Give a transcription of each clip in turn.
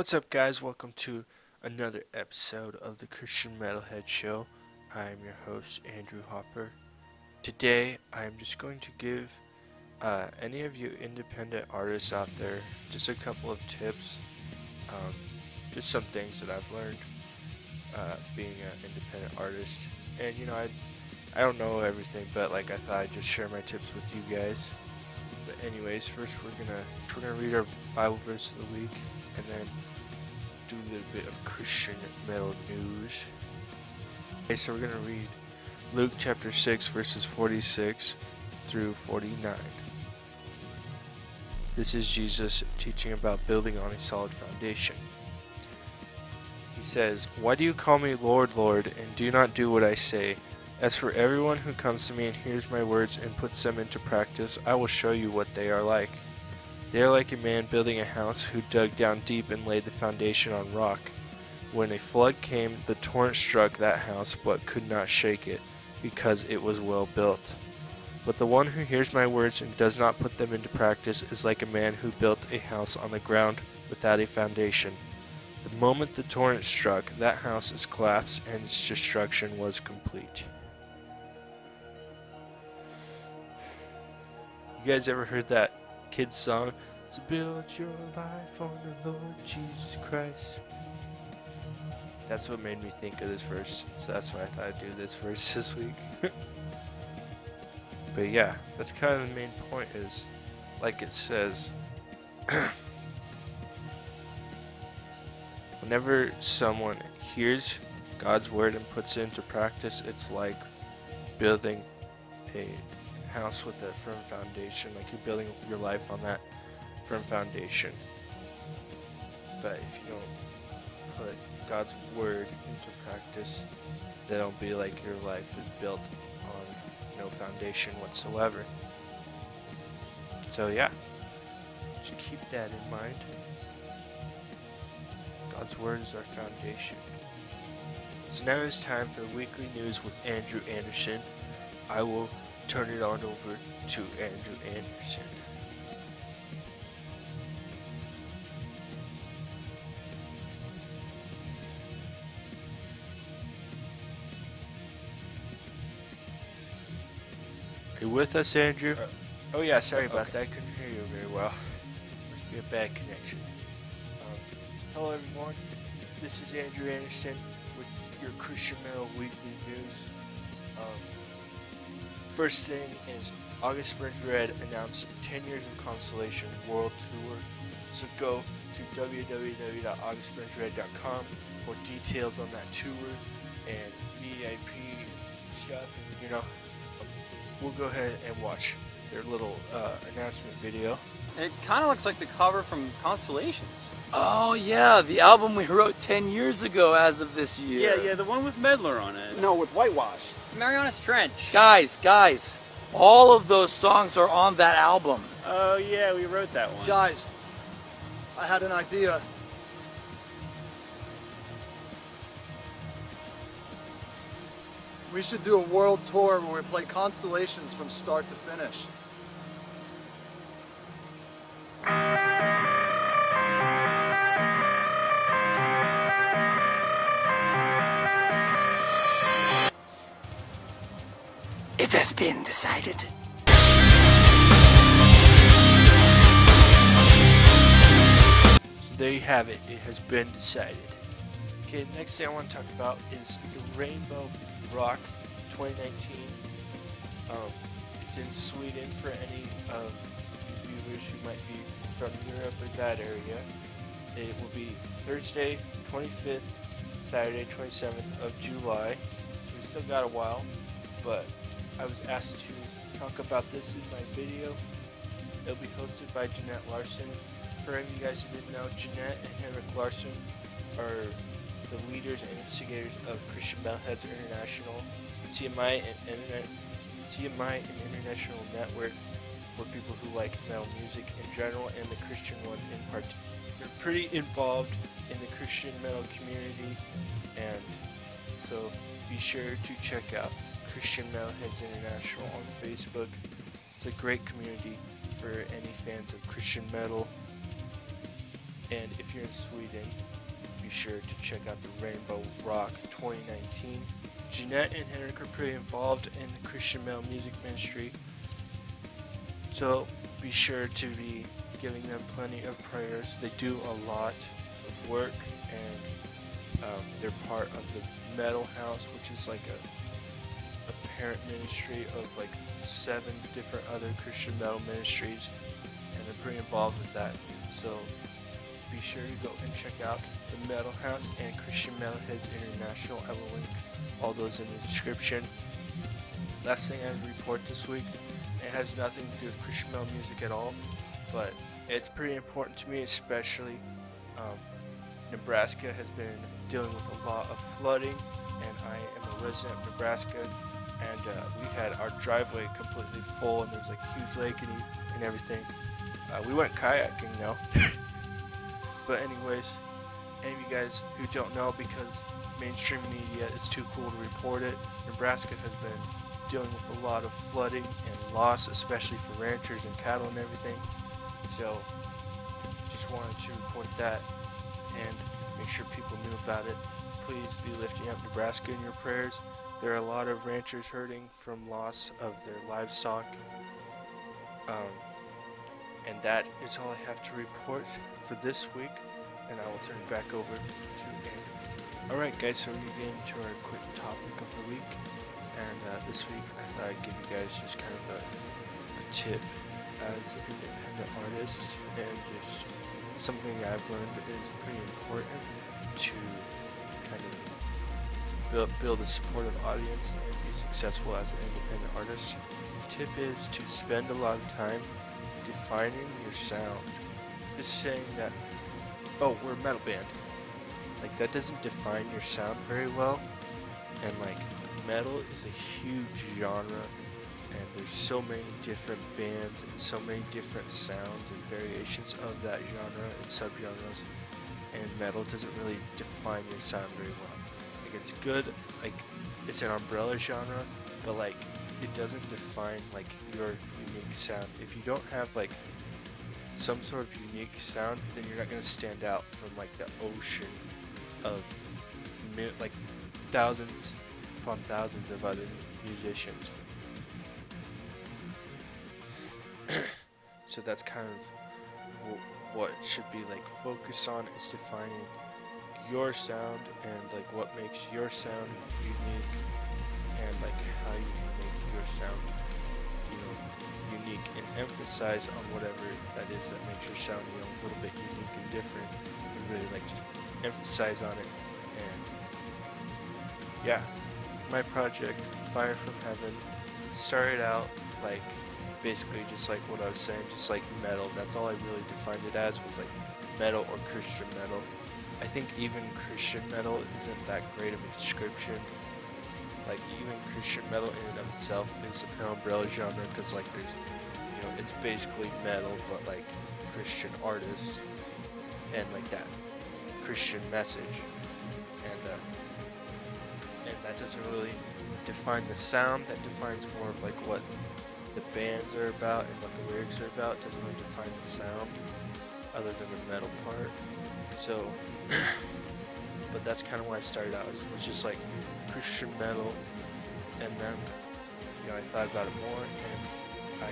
What's up, guys? Welcome to another episode of the Christian Metalhead Show. I am your host, Andrew Hopper. Today, I am just going to give any of you independent artists out there just a couple of tips, just some things that I've learned being an independent artist. And I don't know everything, but I thought I'd just share my tips with you guys. But anyways, first we're gonna read our Bible verse of the week, and then do a little bit of Christian metal news. Okay, so we're gonna read Luke chapter 6 verses 46 through 49. This is Jesus teaching about building on a solid foundation. He says, "Why do you call me Lord, Lord, and do not do what I say? As for everyone who comes to me and hears my words and puts them into practice, I will show you what they are like. They are like a man building a house who dug down deep and laid the foundation on rock. When a flood came, the torrent struck that house but could not shake it, because it was well built. But the one who hears my words and does not put them into practice is like a man who built a house on the ground without a foundation. The moment the torrent struck, that house is collapsed and its destruction was complete." You guys ever heard that kid's song? So build your life on the Lord Jesus Christ. That's what made me think of this verse, so that's why I thought I'd do this verse this week. But yeah, that's kind of the main point, is like it says, whenever someone hears God's word and puts it into practice, it's like building a house with a firm foundation, like you're building your life on that firm foundation. But if you don't put God's word into practice, then it'll be like your life is built on no foundation whatsoever. So yeah, just keep that in mind. God's word is our foundation. So now it's time for the weekly news with Andrew Anderson. I will turn it on over to Andrew Anderson. Are you with us, Andrew? Oh yeah, sorry about that. I couldn't hear you very well. Must be a bad connection. Hello everyone, this is Andrew Anderson with your Christian Metal Weekly News. First thing is August Burns Red announced 10 Years of Constellation World Tour. So go to www.augustburnsred.com for details on that tour and VIP stuff. And we'll go ahead and watch their little announcement video. It kind of looks like the cover from Constellations. Oh yeah, the album we wrote 10 years ago as of this year. Yeah, the one with Medler on it. No, with Whitewashed. Marianas Trench. Guys, all of those songs are on that album. Oh yeah, we wrote that one. Guys, I had an idea. We should do a world tour where we play Constellations from start to finish. It has been decided. So there you have it. It has been decided. Okay, next thing I want to talk about is the Rainbow Rock 2019. It's in Sweden for any of the viewers who might be from Europe or that area. It will be Thursday 25th, Saturday 27th of July. So we still got a while, but I was asked to talk about this in my video. It'll be hosted by Jeanette Larson. For any of you guys who didn't know, Jeanette and Henrik Larson are the leaders and instigators of Christian Metalheads International, CMI and International Network for people who like metal music in general, and the Christian one in particular. They're pretty involved in the Christian metal community, and so be sure to check out Christian Metalheads International on Facebook. It's a great community for any fans of Christian metal. And if you're in Sweden, be sure to check out the Rainbow Rock 2019. Jeanette and Henrik are pretty involved in the Christian metal music ministry, so be sure to be giving them plenty of prayers. They do a lot of work, and they're part of the Metal House, which is like a parent ministry of like 7 different other Christian metal ministries, and they're pretty involved with that. So be sure to go and check out the Metal House and Christian Metalheads International. I will link all those in the description. Last thing I would report this week, it has nothing to do with Christian metal music at all, but it's pretty important to me, especially Nebraska has been dealing with a lot of flooding, and I am a resident of Nebraska, and we had our driveway completely full, and there was like a huge lake and everything. We went kayaking though. But anyways, any of you guys who don't know, because mainstream media is too cool to report it, Nebraska has been dealing with a lot of flooding and loss, especially for ranchers and cattle and everything. So just wanted to report that and make sure people knew about it. Please be lifting up Nebraska in your prayers. There are a lot of ranchers hurting from loss of their livestock. And that is all I have to report for this week, and I will turn it back over to Andrew. Alright guys, so we're getting to our quick topic of the week, and this week I thought I'd give you guys just kind of a tip as an independent artist, and just something I've learned is pretty important to kind of build a supportive audience and be successful as an independent artist. The tip is to spend a lot of time defining your sound. Just saying that, oh, we're a metal band, like that doesn't define your sound very well. And like, metal is a huge genre, and there's so many different bands and so many different sounds and variations of that genre and subgenres, and metal doesn't really define your sound very well. Like, it's good, like it's an umbrella genre, but like it doesn't define like your unique sound. If you don't have like some sort of unique sound, then you're not going to stand out from like the ocean of like thousands upon thousands of other musicians. So that's kind of what should be like focus on, is defining your sound and like what makes your sound unique, and like how you can make your sound, you know, unique, and emphasize on whatever that is that makes your sound, you know, a little bit unique and different, and really like just emphasize on it. And yeah, my project Fire from Heaven started out like basically just like what I was saying, just like metal. That's all I really defined it as, was like metal or Christian metal. I think even Christian metal isn't that great of a description. Like, even Christian metal in and of itself is an umbrella genre, because like there's, you know, it's basically metal but like Christian artists and like that Christian message, and that doesn't really define the sound. That defines more of like what the bands are about and what the lyrics are about. It doesn't really define the sound other than the metal part. So but that's kind of why I started out. It was just like Christian metal, and then, you know, I thought about it more, and I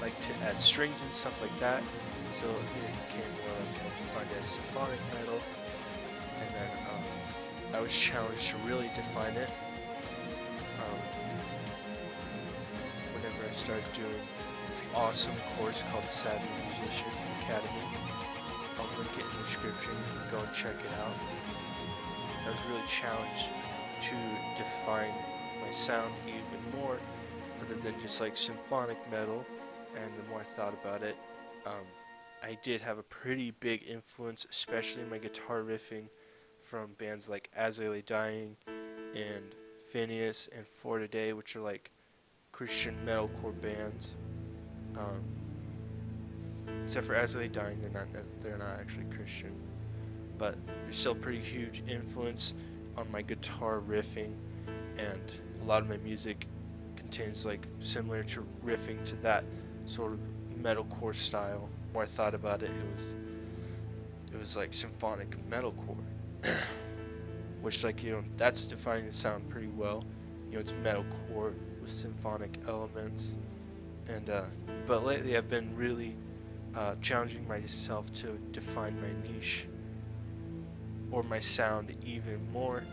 like to add strings and stuff like that, so it became more like kind of defined as symphonic metal. And then I was challenged to really define it whenever I started doing this awesome course called Savvy Musician Academy. I'll link it in the description. You can go and check it out. I was really challenged to define my sound even more, other than just like symphonic metal. And the more I thought about it, I did have a pretty big influence, especially in my guitar riffing, from bands like As I Lay Dying and Phineas and For Today, which are like Christian metalcore bands. Except for As I Lay Dying, they're not actually Christian, but they're still pretty huge influence on my guitar riffing, and a lot of my music contains like similar to riffing to that sort of metalcore style. The more I thought about it, it was like symphonic metalcore, which, like, you know, that's defining the sound pretty well. You know, it's metalcore with symphonic elements, and but lately I've been really challenging myself to define my niche or my sound even more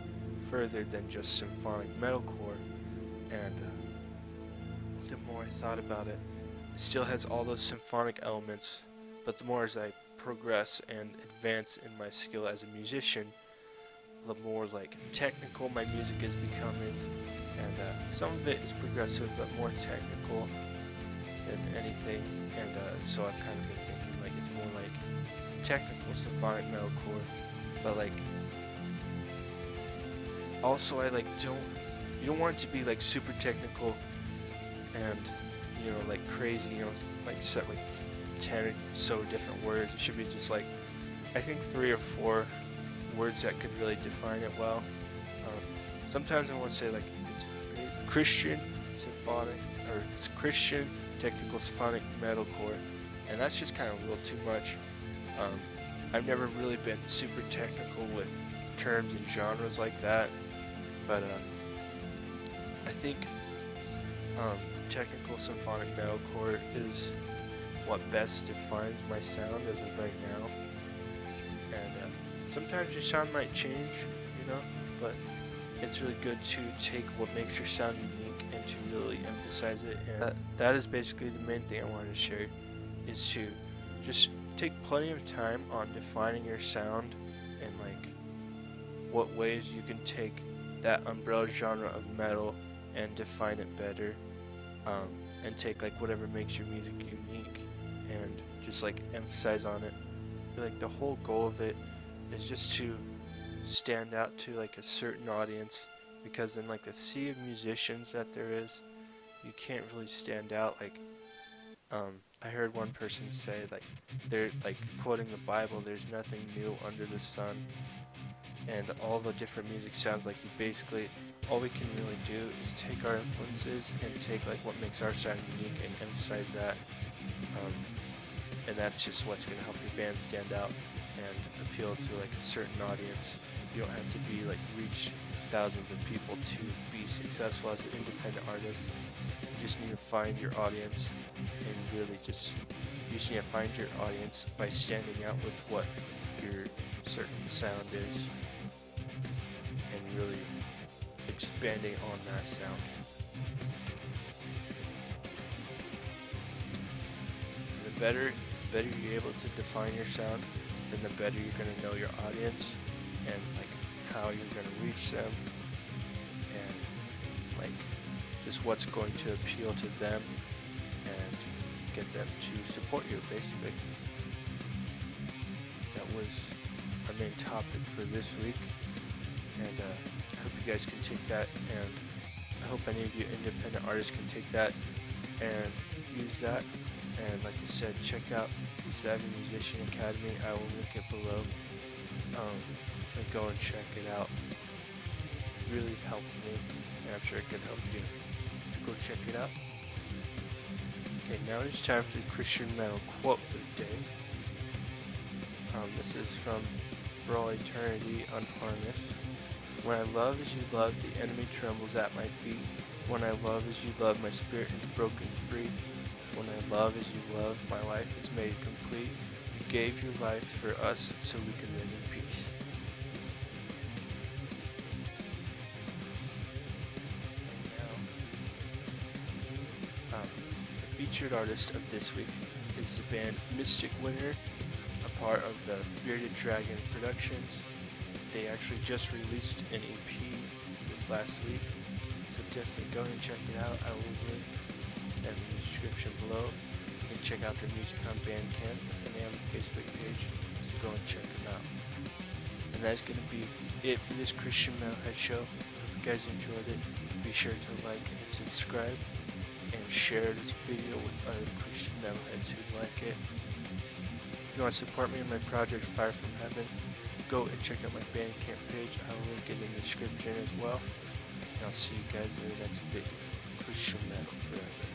further than just symphonic metalcore. And the more I thought about it, it still has all those symphonic elements, but the more as I progress and advance in my skill as a musician, the more like technical my music is becoming, and some of it is progressive but more technical than anything, and so I've kind of been thinking like it's more like technical symphonic metalcore, but like also I like you don't want it to be like super technical and, you know, like crazy, you know, like set like 10 or so different words. It should be just like, I think 3 or 4 words that could really define it well. Sometimes I want to say like it's Christian symphonic, or it's Christian technical symphonic metalcore, and that's just kind of a little too much. I've never really been super technical with terms and genres like that, but I think technical symphonic metalcore is what best defines my sound as of right now. And sometimes your sound might change, you know, but it's really good to take what makes your sound unique and to really emphasize it. And that is basically the main thing I wanted to share, is to just take plenty of time on defining your sound and like what ways you can take that umbrella genre of metal and define it better, and take like whatever makes your music unique and just like emphasize on it. I feel like the whole goal of it is just to stand out to like a certain audience, because in like the sea of musicians that there is, you can't really stand out. Like I heard one person say, like, they're like quoting the Bible, there's nothing new under the sun, and all the different music sounds like you basically, all we can really do is take our influences and take like what makes our sound unique and emphasize that, and that's just what's going to help your band stand out and appeal to like a certain audience. You don't have to be like reach thousands of people to be successful as an independent artist. You just need to find your audience, and really just need to find your audience by standing out with what your certain sound is and really expanding on that sound. And the better you're able to define your sound, then the better you're going to know your audience and like how you're going to reach them, and like just what's going to appeal to them and get them to support you, basically. That was our main topic for this week, and I hope you guys can take that, and I hope any of you independent artists can take that and use that. And like I said, check out the Savvy Musician Academy. I will link it below. So go and check it out. It really helped me, and I'm sure it could help you. So go check it out. Okay, now it's time for the Christian metal quote for the day. This is from For All Eternity Unharnessed. When I love as you love, the enemy trembles at my feet. When I love as you love, my spirit is broken free. When I love as you love, my life is made complete. You gave your life for us so we can live in peace. The featured artist of this week is the band Mystic Winter, a part of the Bearded Dragon Productions. They actually just released an EP this last week, so definitely go and check it out. I will link in the description below. You can check out their music on Bandcamp, and they have a Facebook page, so go and check them out. And that's going to be it for this Christian Metalhead show. Hope you guys enjoyed it. Be sure to like and subscribe, and share this video with other Christian Metalheads who like it. If you want to support me in my project Fire from Heaven, go and check out my Bandcamp page. I will link it in the description as well. And I'll see you guys in the next video. Christian Metal forever.